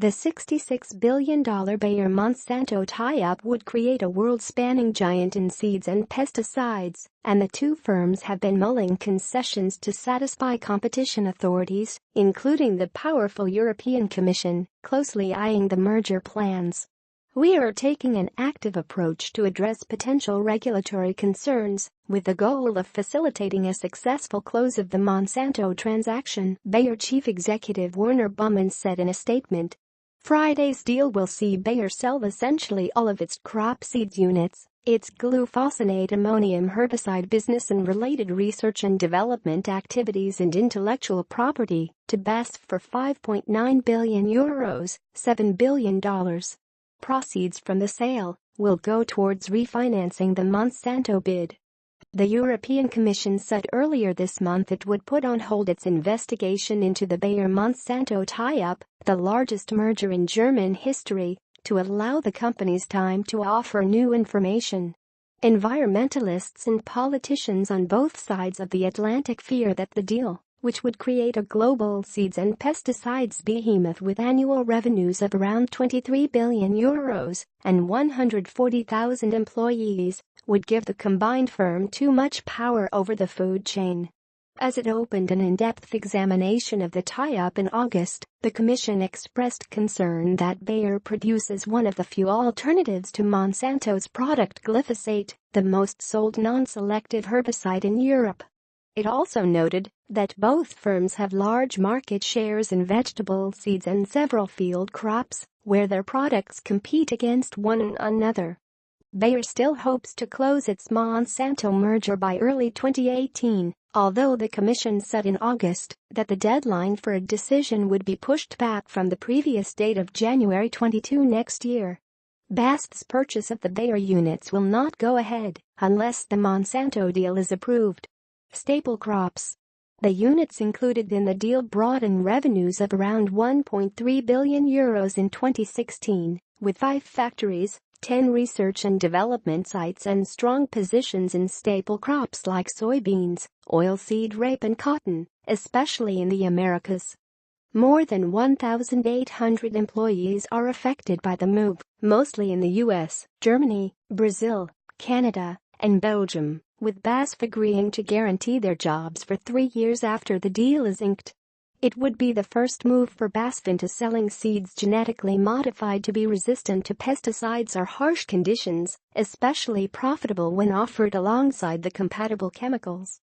The $66 billion Bayer-Monsanto tie-up would create a world-spanning giant in seeds and pesticides, and the two firms have been mulling concessions to satisfy competition authorities, including the powerful European Commission, closely eyeing the merger plans. "We are taking an active approach to address potential regulatory concerns, with the goal of facilitating a successful close of the Monsanto transaction," Bayer chief executive Werner Baumann said in a statement. Friday's deal will see Bayer sell essentially all of its crop seeds units, its glufosinate ammonium herbicide business and related research and development activities and intellectual property, to BASF for €5.9 billion, $7 billion. Proceeds from the sale will go towards refinancing the Monsanto bid. The European Commission said earlier this month it would put on hold its investigation into the Bayer-Monsanto tie-up, the largest merger in German history, to allow the companies time to offer new information. Environmentalists and politicians on both sides of the Atlantic fear that the deal, which would create a global seeds and pesticides behemoth with annual revenues of around €23 billion and 140,000 employees, would give the combined firm too much power over the food chain. As it opened an in-depth examination of the tie-up in August, the Commission expressed concern that Bayer produces one of the few alternatives to Monsanto's product glyphosate, the most sold non-selective herbicide in Europe. It also noted that both firms have large market shares in vegetable seeds and several field crops, where their products compete against one another. Bayer still hopes to close its Monsanto merger by early 2018, although the Commission said in August that the deadline for a decision would be pushed back from the previous date of January 22 next year. BASF's purchase of the Bayer units will not go ahead unless the Monsanto deal is approved. Staple crops. The units included in the deal brought in revenues of around €1.3 billion in 2016, with 5 factories, 10 research and development sites and strong positions in staple crops like soybeans, oilseed rape and cotton, especially in the Americas. More than 1,800 employees are affected by the move, mostly in the US, Germany, Brazil, Canada, and Belgium, with BASF agreeing to guarantee their jobs for 3 years after the deal is inked. It would be the first move for BASF into selling seeds genetically modified to be resistant to pesticides or harsh conditions, especially profitable when offered alongside the compatible chemicals.